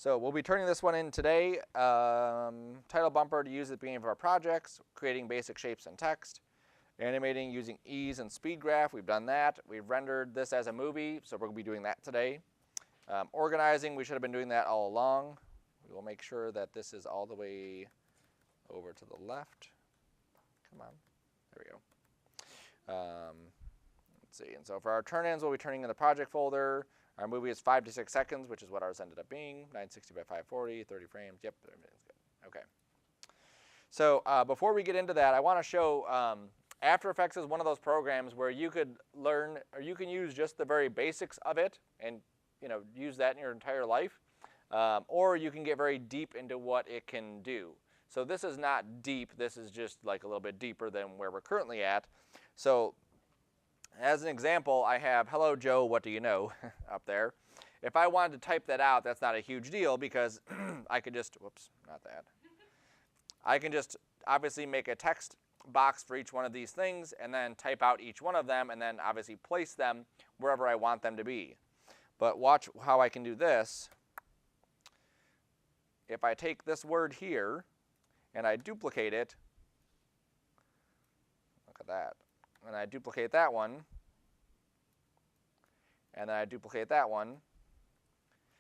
So we'll be turning this one in today. Title bumper to use at the beginning of our projects, creating basic shapes and text, animating using ease and speed graph. We've done that. We've rendered this as a movie, so we're going to be doing that today. Organizing, we should have been doing that all along. We will make sure that this is all the way over to the left. Come on. There we go. Let's see. And so for our turn-ins, we'll be turning in the project folder. Our movie is 5 to 6 seconds, which is what ours ended up being. 960 by 540, 30 frames. Yep, everything's good. Okay. So before we get into that, I want to show After Effects is one of those programs where you could learn, or you can use just the very basics of it and use that in your entire life. Or you can get very deep into what it can do. So this is not deep. This is just like a little bit deeper than where we're currently at. So as an example, I have "Hello Joe, what do you know?" up there. If I wanted to type that out, that's not a huge deal because I could just, whoops, not that. I can just obviously make a text box for each one of these things and then type out each one of them and then obviously place them wherever I want them to be. But watch how I can do this. If I take this word here and I duplicate it, look at that, and I duplicate that one, and then I duplicate that one.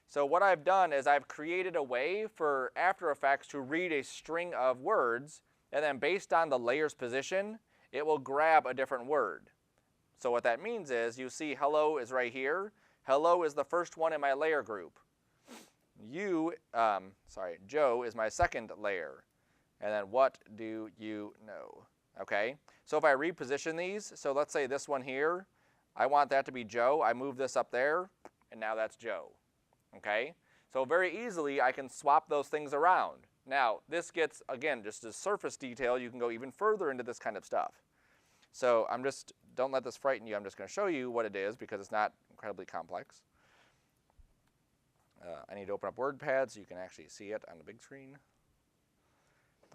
So what I've done is I've created a way for After Effects to read a string of words, and then based on the layer's position, it will grab a different word. So what that means is you see hello is right here. Hello is the first one in my layer group. Joe is my second layer. And then what do you know? Okay, so if I reposition these, so let's say this one here, I want that to be Joe. I move this up there, and now that's Joe. Okay, so very easily I can swap those things around. Now, this gets, again, just as surface detail. You can go even further into this kind of stuff. So don't let this frighten you. I'm just going to show you what it is because it's not incredibly complex. I need to open up WordPad so you can actually see it on the big screen.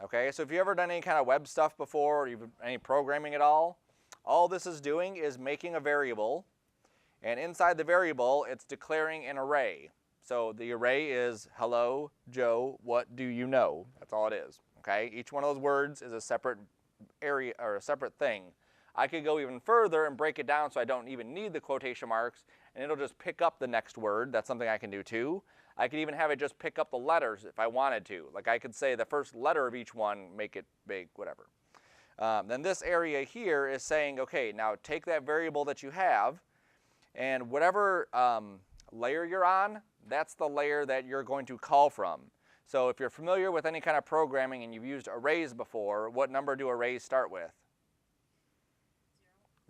Okay, so if you've ever done any kind of web stuff before, or you've any programming at all this is doing is making a variable, and inside the variable, it's declaring an array. So the array is hello, Joe, what do you know? That's all it is. Okay, each one of those words is a separate area or a separate thing. I could go even further and break it down so I don't even need the quotation marks, and it'll just pick up the next word. That's something I can do too. I could even have it just pick up the letters if I wanted to. Like I could say the first letter of each one, make it big, whatever. Then this area here is saying, okay, now take that variable that you have, and whatever layer you're on, that's the layer that you're going to call from. So if you're familiar with any kind of programming and you've used arrays before, what number do arrays start with?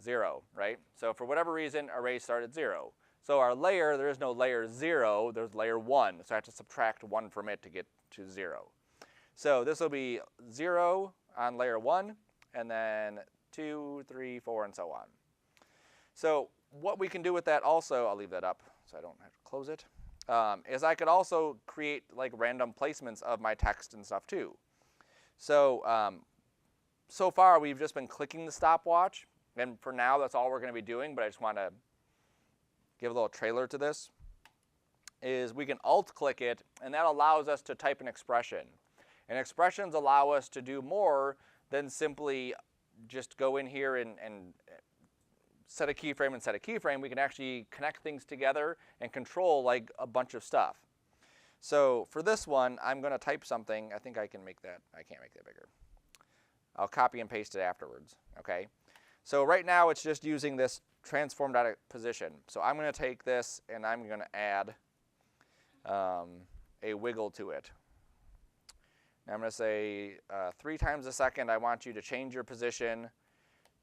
0, right? So for whatever reason, arrays start at 0. So our layer, there is no layer 0, there's layer 1. So I have to subtract 1 from it to get to 0. So this will be 0 on layer 1, and then 2, 3, 4, and so on. So what we can do with that also, I'll leave that up so I don't have to close it, is I could also create like random placements of my text and stuff too. So, so far we've just been clicking the stopwatch, and for now that's all we're going to be doing, but I just want to give a little trailer to this, is we can alt-click it, and that allows us to type an expression. And expressions allow us to do more than simply just go in here and set a keyframe and set a keyframe. We can actually connect things together and control like a bunch of stuff. So for this one, I'm going to type something. I think I can make that. I can't make that bigger. I'll copy and paste it afterwards. Okay. So right now it's just using this transformed out of position. So I'm going to take this and I'm going to add a wiggle to it. Now I'm going to say 3 times a second I want you to change your position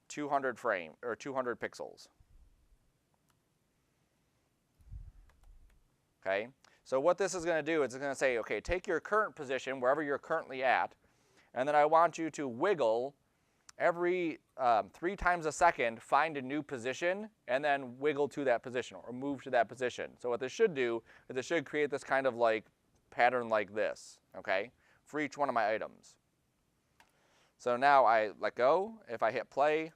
200 pixels. Okay, so what this is going to do is it's going to say, okay, take your current position wherever you're currently at, and then I want you to wiggle every 3 times a second, find a new position, and then wiggle to that position or move to that position. So what this should do is this should create this kind of like pattern like this, okay, for each one of my items. So now I let go. If I hit play,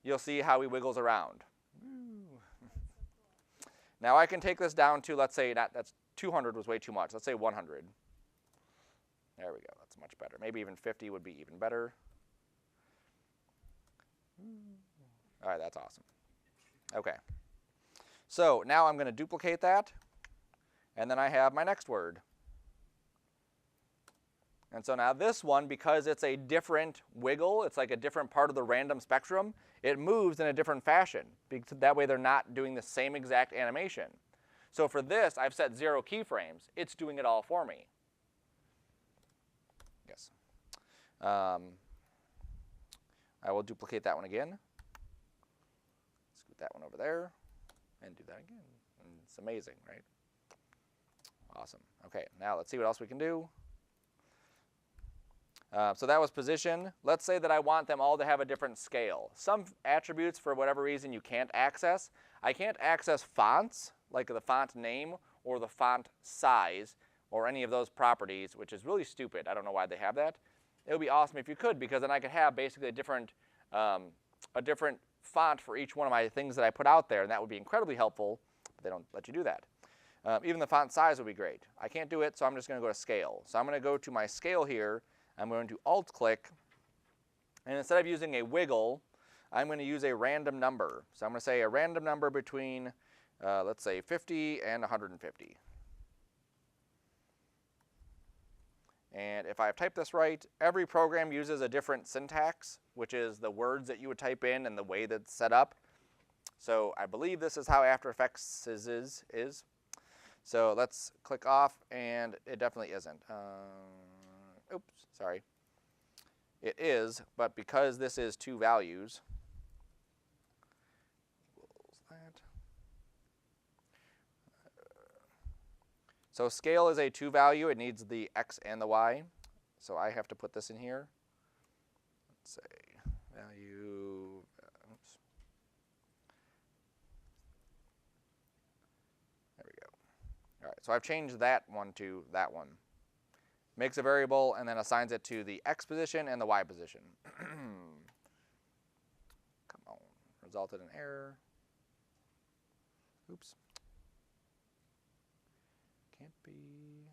you'll see how he wiggles around. Now I can take this down to, let's say, that's 200 was way too much. Let's say 100. There we go. That's much better. Maybe even 50 would be even better. All right, that's awesome. Okay. So now I'm going to duplicate that, and then I have my next word. And so now this one, because it's a different wiggle, it's like a different part of the random spectrum, it moves in a different fashion. That way they're not doing the same exact animation. So for this, I've set 0 keyframes. It's doing it all for me. Yes. I will duplicate that one again. Scoot that one over there and do that again. And it's amazing, right? Awesome. Okay, now let's see what else we can do. So that was position. Let's say that I want them all to have a different scale. Some attributes, for whatever reason, you can't access. I can't access fonts, like the font name or the font size or any of those properties, which is really stupid. I don't know why they have that. It would be awesome if you could, because then I could have basically a different font for each one of my things that I put out there, and that would be incredibly helpful, but they don't let you do that. Even the font size would be great. I can't do it, so I'm just going to go to scale. So I'm going to go to my scale here. I'm going to alt-click, and instead of using a wiggle, I'm going to use a random number. So I'm going to say a random number between, let's say, 50 and 150. And if I've typed this right, every program uses a different syntax, which is the words that you would type in and the way that's set up. So I believe this is how After Effects is. So let's click off, and it definitely isn't. Oops, sorry. It is, but because this is 2 values, so scale is a 2 value. It needs the X and the Y. So I have to put this in here. Let's say value, oops. There we go. All right, so I've changed that one to that one. Makes a variable and then assigns it to the X position and the Y position. Come on, resulted in error. Oops. Can't be.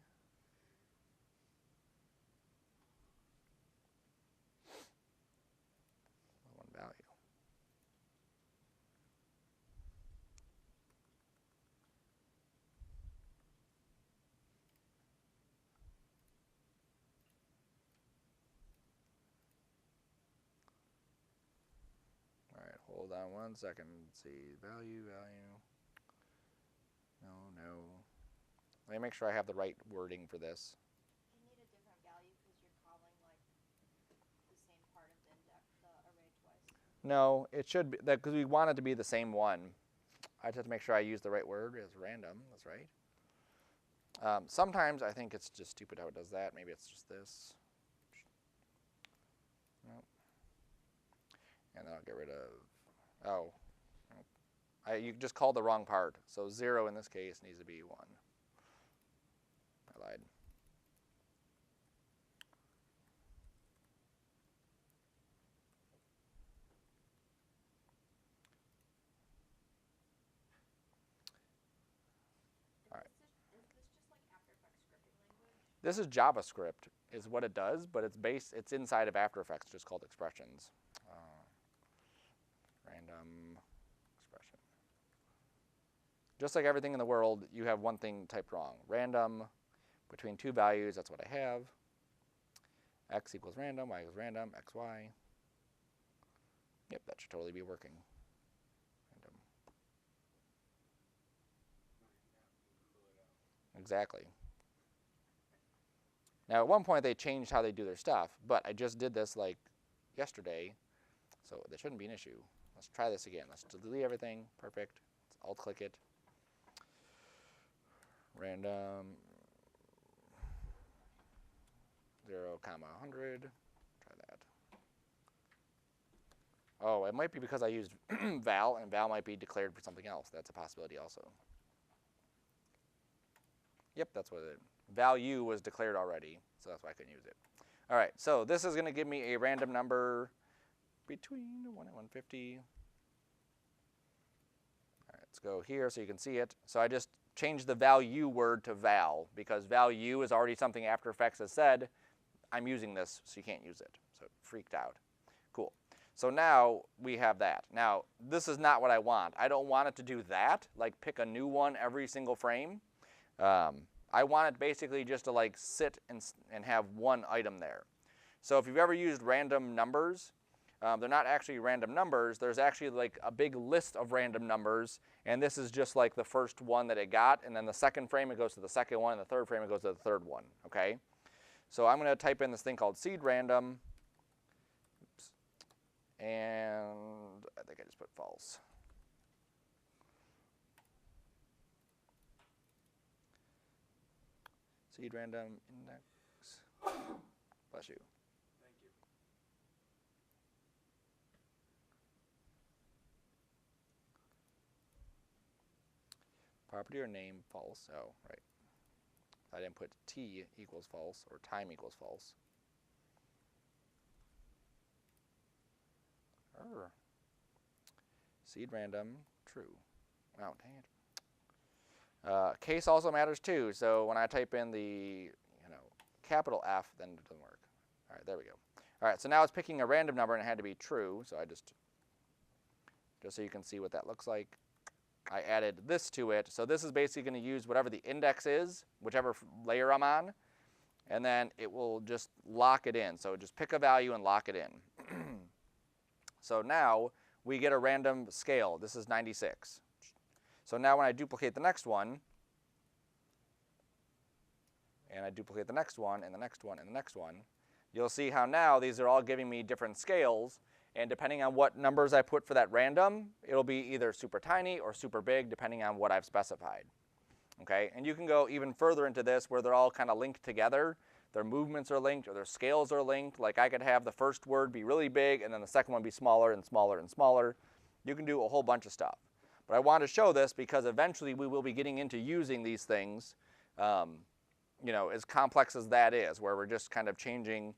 One value. Hold on 1 second. Let's see, value. No. Let me make sure I have the right wording for this. You need a different value because you're calling like the same part of the index, the array twice. No, it should be that because we want it to be the same one. I just have to make sure I use the right word as random. That's right. Sometimes I think it's just stupid how it does that. Maybe it's just this. Nope. And then I'll get rid of. Oh, you just called the wrong part. So 0 in this case needs to be 1. I lied. All right. Is this just like After Effects scripting language? This is JavaScript, is what it does, but it's inside of After Effects, just called expressions. Random expression. Just like everything in the world, you have one thing typed wrong. Random between 2 values, that's what I have. X equals random, Y equals random, X, Y. Yep, that should totally be working. Random. Exactly. Now, at one point, they changed how they do their stuff, but I just did this like yesterday, so there shouldn't be an issue. Let's try this again. Let's delete everything. Perfect. Let's alt-click it. Random 0, 100. Try that. Oh, it might be because I used val, and val might be declared for something else. That's a possibility also. Yep, that's what it is. Value was declared already, so that's why I couldn't use it. All right, so this is going to give me a random number between 1 and 150. All right, let's go here so you can see it. So I just change the value word to val, because value is already something After Effects has said, I'm using this, so you can't use it. So it freaked out. Cool. So now we have that. Now, this is not what I want. I don't want it to do that, like pick a new one every single frame. I want it basically just to like sit and have one item there. So if you've ever used random numbers, they're not actually random numbers. There's actually like a big list of random numbers, and this is just like the first one that it got, and then the second frame it goes to the second one, and the third frame it goes to the third one, okay? So I'm going to type in this thing called seed random, oops, and I think I just put false. Seed random index, bless you. Property or name, false. Oh, right. I didn't put t equals false or time equals false. Seed random, true. Oh, dang it. Case also matters too. So when I type in the capital F, then it doesn't work. All right, there we go. All right, so now it's picking a random number and it had to be true. So I just so you can see what that looks like, I added this to it. So this is basically going to use whatever the index is, whichever layer I'm on, and then it will just lock it in. So just pick a value and lock it in. So now we get a random scale. This is 96. So now when I duplicate the next one, and I duplicate the next one, and the next one, and the next one, you'll see how now these are all giving me different scales. And depending on what numbers I put for that random, it'll be either super tiny or super big, depending on what I've specified. Okay, and you can go even further into this where they're all kind of linked together. Their movements are linked, or their scales are linked. Like I could have the first word be really big, and then the second one be smaller and smaller and smaller. You can do a whole bunch of stuff. But I want to show this because eventually we will be getting into using these things, as complex as that is, where we're just kind of changing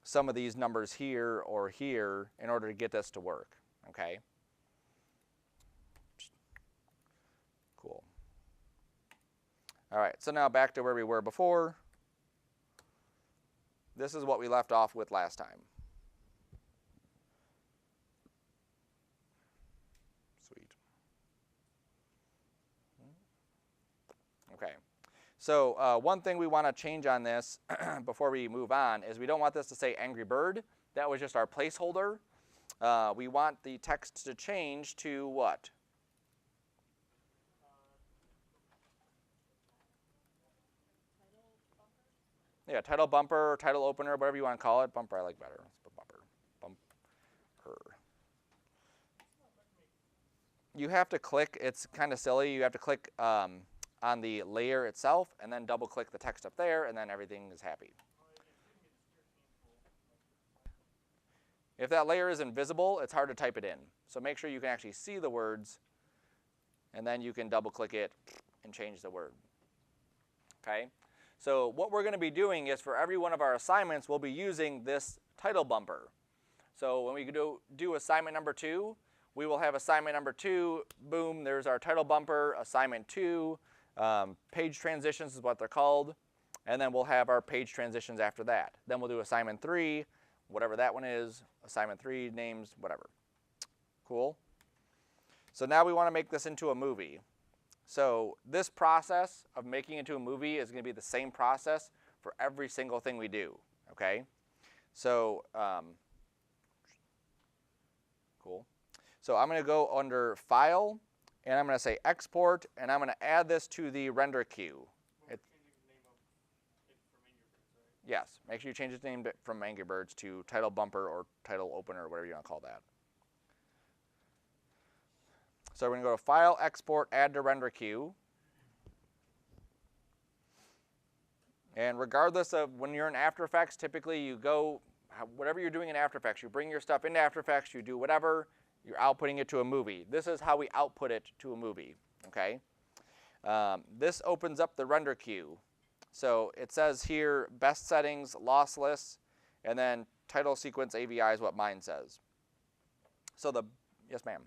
some of these numbers here or here in order to get this to work, okay? Cool. All right, so now back to where we were before. This is what we left off with last time. Sweet. Okay. So one thing we want to change on this before we move on is we don't want this to say Angry Bird. That was just our placeholder. We want the text to change to what? Yeah, title bumper, title opener, whatever you want to call it. Bumper I like better. Let's put bumper. Bumper. You have to click. It's kind of silly. You have to click on the layer itself, and then double click the text up there, and then everything is happy. If that layer is invisible, it's hard to type it in. So make sure you can actually see the words, and then you can double click it and change the word. Okay? So what we're going to be doing is for every one of our assignments, we'll be using this title bumper. So when we do assignment number 2, we will have assignment number 2, boom, there's our title bumper, assignment 2, page transitions is what they're called, and then we'll have our page transitions after that. Then we'll do assignment 3, whatever that one is, assignment 3 names, whatever. Cool? So now we want to make this into a movie. So this process of making it into a movie is going to be the same process for every single thing we do, okay? So, cool. So I'm going to go under File, and I'm going to say Export, and I'm going to add this to the render queue. Yes, make sure you change its name from Angry Birds to Title Bumper or Title Opener, or whatever you want to call that. So we're going to go to File, Export, Add to Render Queue. And regardless of when you're in After Effects, typically you go, whatever you're doing in After Effects, you bring your stuff into After Effects, you do whatever, you're outputting it to a movie. This is how we output it to a movie, okay? This opens up the render queue. So it says here, best settings, lossless, and then title sequence AVI is what mine says. So yes ma'am.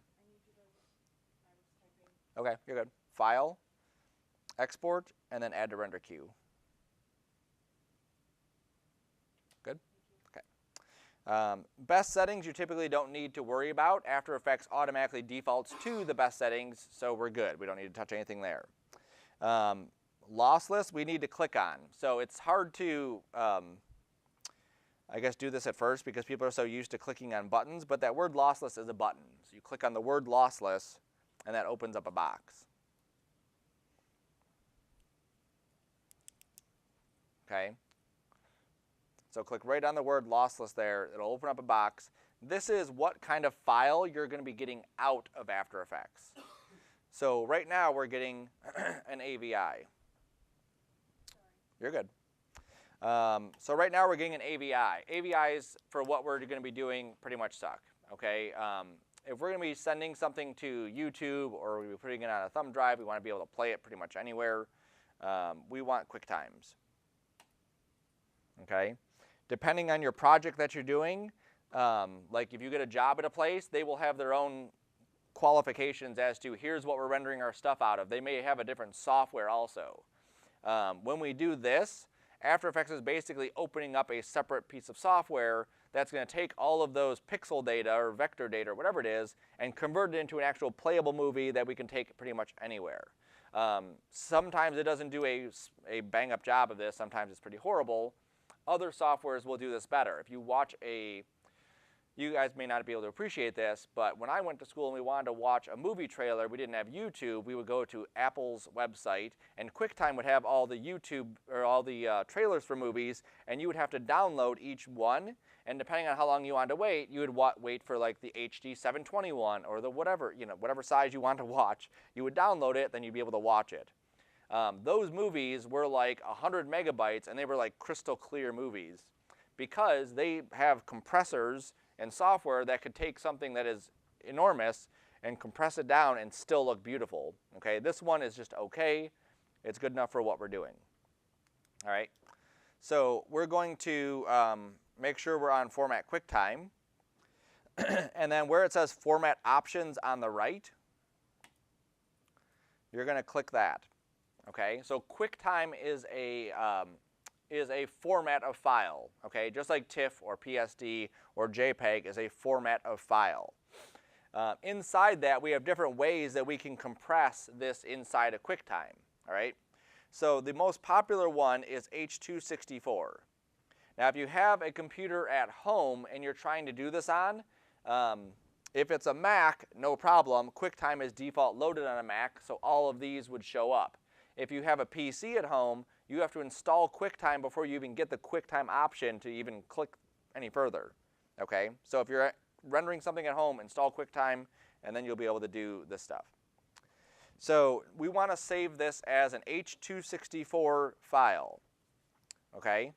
Okay, you're good. File, export, and then add to render queue. Good? Okay. Best settings you typically don't need to worry about. After Effects automatically defaults to the best settings, so we're good. We don't need to touch anything there. Lossless, we need to click on. So it's hard to, I guess, do this at first because people are so used to clicking on buttons, but that word lossless is a button. So you click on the word lossless, and that opens up a box. Okay? So click right on the word lossless there. It'll open up a box. This is what kind of file you're going to be getting out of After Effects. So right now we're getting an AVI. You're good. So right now we're getting an AVI. AVIs for what we're going to be doing pretty much suck. Okay. If we're going to be sending something to YouTube or we're putting it on a thumb drive, we want to be able to play it pretty much anywhere. We want quick times. Okay. Depending on your project that you're doing, like if you get a job at a place, they will have their own qualifications as to here's what we're rendering our stuff out of. They may have a different software also. When we do this, After Effects is basically opening up a separate piece of software that's going to take all of those pixel data or vector data or whatever it is and convert it into an actual playable movie that we can take pretty much anywhere. Sometimes it doesn't do a bang-up job of this. Sometimes it's pretty horrible. Other softwares will do this better. If you watch you guys may not be able to appreciate this, but when I went to school and we wanted to watch a movie trailer, we didn't have YouTube, we would go to Apple's website, and QuickTime would have all the YouTube, or all the trailers for movies, and you would have to download each one, and depending on how long you wanted to wait, you would wait for like the HD 721, or the whatever, whatever size you want to watch. You would download it, then you'd be able to watch it. Those movies were like 100 megabytes, and they were like crystal clear movies, because they have compressors and software that could take something that is enormous and compress it down and still look beautiful. Okay, this one is just okay. It's good enough for what we're doing. All right, so we're going to make sure we're on Format QuickTime. And then where it says Format Options on the right, you're going to click that. Okay, so QuickTime is a format of file, okay? Just like TIFF or PSD or JPEG is a format of file. Inside that, we have different ways that we can compress this inside of QuickTime, all right? So the most popular one is H.264. Now, if you have a computer at home and you're trying to do this on, if it's a Mac, no problem. QuickTime is default loaded on a Mac, so all of these would show up. If you have a PC at home, you have to install QuickTime before you even get the QuickTime option to even click any further. Okay, so if you're rendering something at home, install QuickTime, and then you'll be able to do this stuff. So we want to save this as an H.264 file. Okay.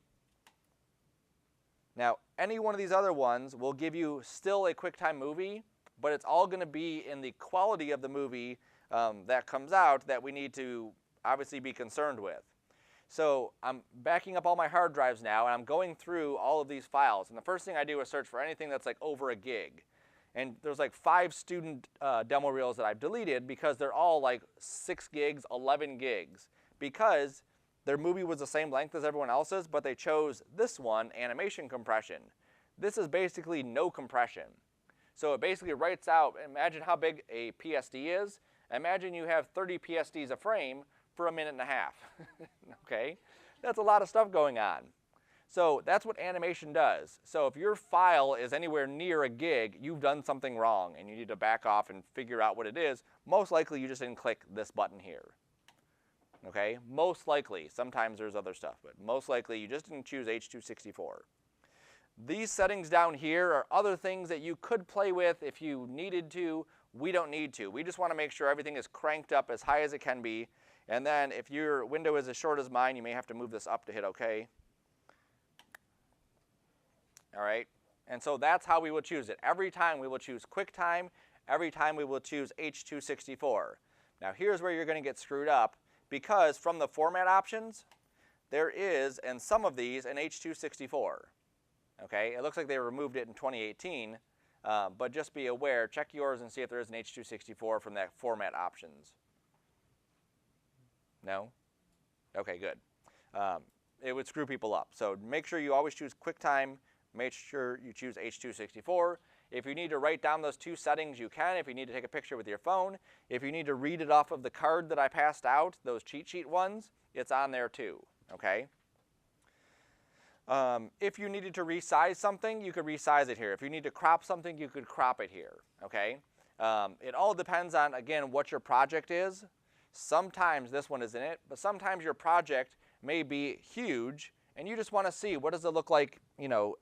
Now, any one of these other ones will give you still a QuickTime movie, but it's all going to be in the quality of the movie that comes out that we need to obviously be concerned with. So I'm backing up all my hard drives now, and I'm going through all of these files. And the first thing I do is search for anything that's like over a gig. And there's like 5 student demo reels that I've deleted because they're all like 6 gigs, 11 gigs. Because their movie was the same length as everyone else's, but they chose this one, animation compression. This is basically no compression. So it basically writes out, imagine how big a PSD is. Imagine you have 30 PSDs a frame for a minute and a half. Okay, that's a lot of stuff going on. So that's what animation does. So if your file is anywhere near a gig, you've done something wrong and you need to back off and figure out what it is. Most likely you just didn't click this button here. Okay, most likely. Sometimes there's other stuff, but most likely you just didn't choose H.264. These settings down here are other things that you could play with if you needed to. We don't need to. We just want to make sure everything is cranked up as high as it can be. And then if your window is as short as mine, you may have to move this up to hit OK. All right, and so that's how we will choose it. Every time we will choose QuickTime. Every time we will choose H.264. Now here's where you're going to get screwed up, because from the format options, there is, in some of these, an H.264. Okay, it looks like they removed it in 2018, but just be aware, check yours and see if there is an H.264 from that format options. No? Okay, good. It would screw people up. So make sure you always choose QuickTime. Make sure you choose H.264. If you need to write down those two settings, you can. If you need to take a picture with your phone. If you need to read it off of the card that I passed out, those cheat sheet ones, it's on there too, okay? If you needed to resize something, you could resize it here. If you need to crop something, you could crop it here, okay? It all depends on, again, what your project is. Sometimes this one is in it, but sometimes your project may be huge, and you just want to see what does it look like, you know,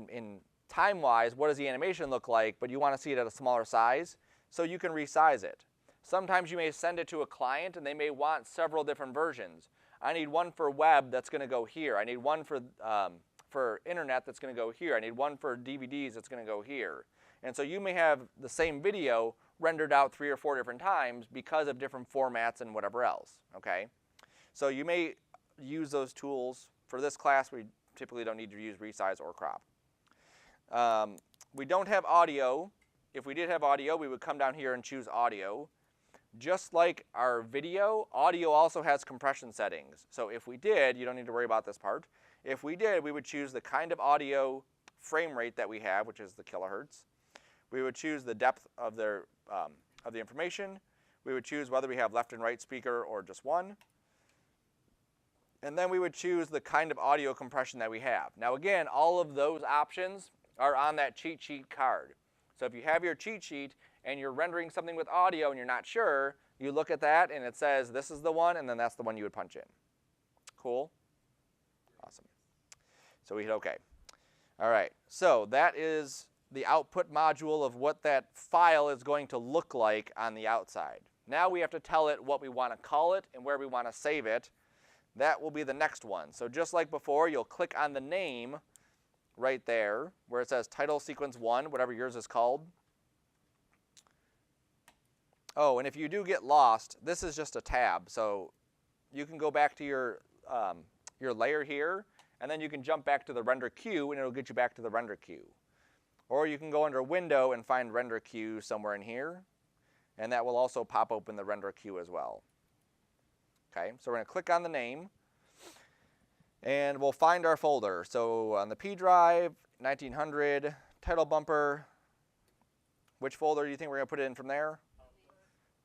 in time-wise, what does the animation look like, but you want to see it at a smaller size, so you can resize it. Sometimes you may send it to a client, and they may want several different versions. I need one for web that's going to go here. I need one for internet that's going to go here. I need one for DVDs that's going to go here. And so you may have the same video rendered out 3 or 4 different times because of different formats and whatever else, okay? So you may use those tools. For this class, we typically don't need to use resize or crop. We don't have audio. If we did have audio, we would come down here and choose audio. Just like our video, audio also has compression settings. So if we did, you don't need to worry about this part. If we did, we would choose the kind of audio frame rate that we have, which is the kilohertz. We would choose the depth of the information. We would choose whether we have left and right speaker or just one. And then we would choose the kind of audio compression that we have. Now again, all of those options are on that cheat sheet card. So if you have your cheat sheet and you're rendering something with audio and you're not sure, you look at that and it says this is the one, and then that's the one you would punch in. Cool? Awesome. So we hit OK. All right, so that is the output module of what that file is going to look like on the outside. Now we have to tell it what we want to call it and where we want to save it. That will be the next one. So just like before, you'll click on the name right there where it says title sequence 1, whatever yours is called. Oh, and if you do get lost, this is just a tab. So you can go back to your layer here, and then you can jump back to the render queue, and it'll get you back to the render queue. Or you can go under Window and find Render Queue somewhere in here, and that will also pop open the render queue as well. Okay, so we're going to click on the name, and we'll find our folder. So on the P drive, 1900, TitleBumper. Which folder do you think we're going to put it in from there?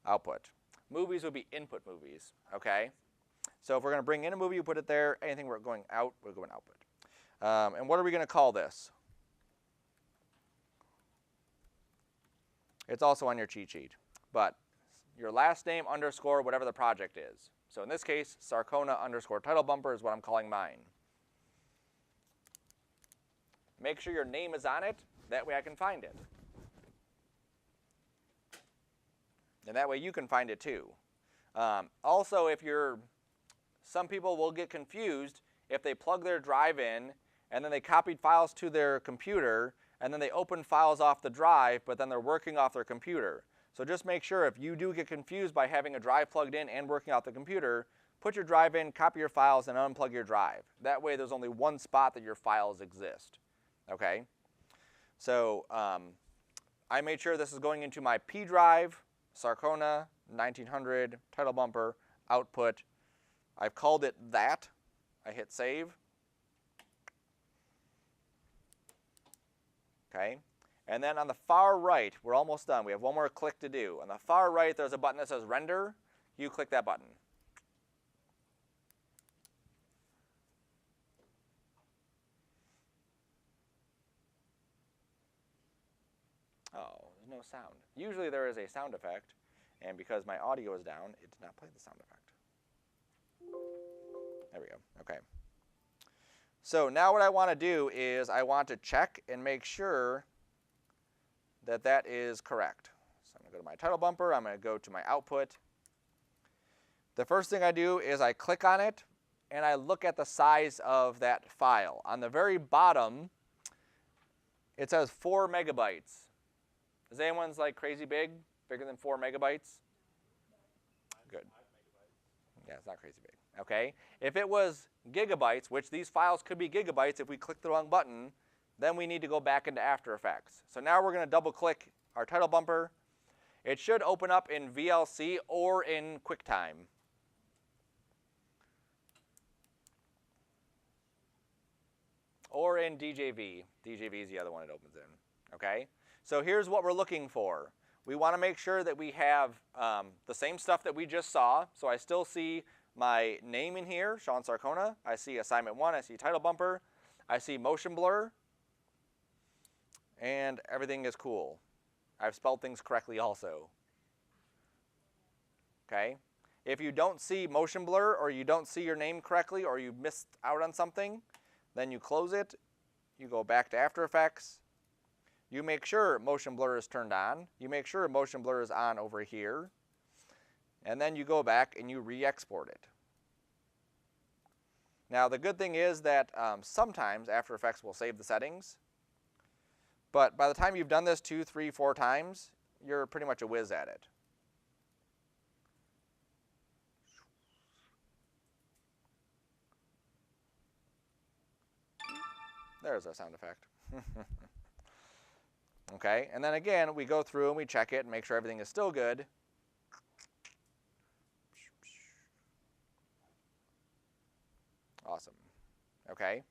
Output. Movies would be input movies, okay? So if we're going to bring in a movie, you put it there. Anything we're going out, we're going output. And what are we going to call this? It's also on your cheat sheet, but your last name underscore whatever the project is. So in this case, Sarcona underscore TitleBumper is what I'm calling mine. Make sure your name is on it. That way I can find it. And that way you can find it too. Also, some people will get confused if they plug their drive in and then they copied files to their computer and then they open files off the drive, but then they're working off their computer. So just make sure if you do get confused by having a drive plugged in and working off the computer, put your drive in, copy your files, and unplug your drive. That way there's only one spot that your files exist. Okay? So I made sure this is going into my P drive, Sarcona, 1900, TitleBumper, output. I've called it that. I hit save. Okay, and then on the far right, we're almost done. We have one more click to do. On the far right, there's a button that says render. You click that button. Oh, there's no sound. Usually there is a sound effect, and because my audio is down, it did not play the sound effect. There we go. Okay. So now what I want to do is I want to check and make sure that that is correct. So I'm going to go to my title bumper. I'm going to go to my output. The first thing I do is I click on it, and I look at the size of that file. On the very bottom, it says 4 megabytes. Is anyone's like crazy big? Bigger than 4 megabytes? Good. Yeah, it's not crazy big. Okay. If it was gigabytes, which these files could be gigabytes if we click the wrong button, then we need to go back into After Effects. So now we're going to double click our title bumper. It should open up in VLC or in QuickTime. or in DJV. DJV is the other one it opens in. Okay? So here's what we're looking for. We want to make sure that we have the same stuff that we just saw. So I still see my name in here, Sean Sarcona. I see assignment 1. I see title bumper. I see motion blur. And everything is cool. I've spelled things correctly also. Okay? If you don't see motion blur or you don't see your name correctly or you missed out on something, then you close it. You go back to After Effects. You make sure motion blur is turned on. You make sure motion blur is on over here. And then you go back and you re-export it. Now the good thing is that sometimes After Effects will save the settings. But by the time you've done this 2, 3, 4 times, you're pretty much a whiz at it. There's our sound effect. Okay, and then again, we go through and we check it and make sure everything is still good. Awesome. Okay.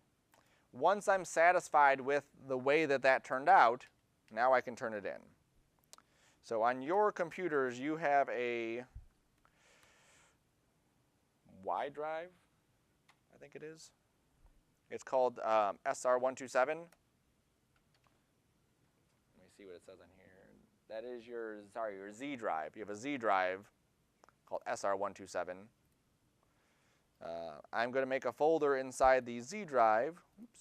Once I'm satisfied with the way that that turned out, now I can turn it in. So on your computers, you have a Y drive, I think it is. It's called SR127. Let me see what it says on here. That is your Z drive. You have a Z drive called SR127. I'm going to make a folder inside the Z drive. Oops.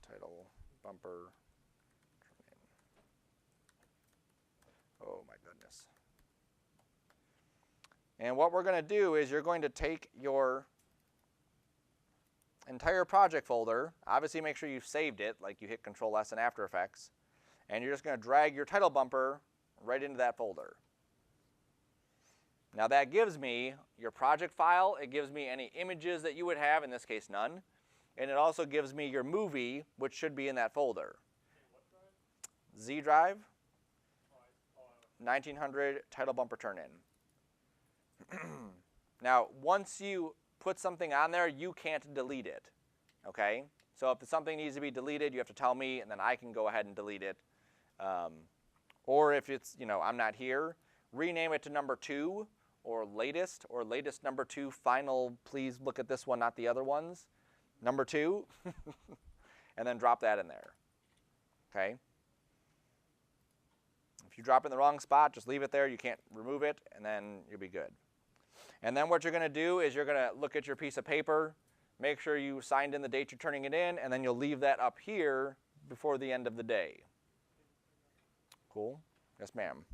Title bumper. Oh my goodness. And what we're going to do is you're going to take your entire project folder. Obviously make sure you've saved it, like you hit Control S in After Effects. And you're just going to drag your title bumper right into that folder. Now that gives me your project file, it gives me any images that you would have, in this case none, and it also gives me your movie, which should be in that folder. Z drive, 1900 title bumper turn-in. Now once you put something on there, you can't delete it, okay? So if something needs to be deleted, you have to tell me, and then I can go ahead and delete it. Or if it's, I'm not here, rename it to number 2, or latest number 2 final, please look at this one, not the other ones, number 2, and then drop that in there, okay? If you drop it in the wrong spot, just leave it there, you can't remove it, and then you'll be good. And then what you're going to do is you're going to look at your piece of paper, make sure you signed in the date you're turning it in, and then you'll leave that up here before the end of the day. Cool? Yes, ma'am.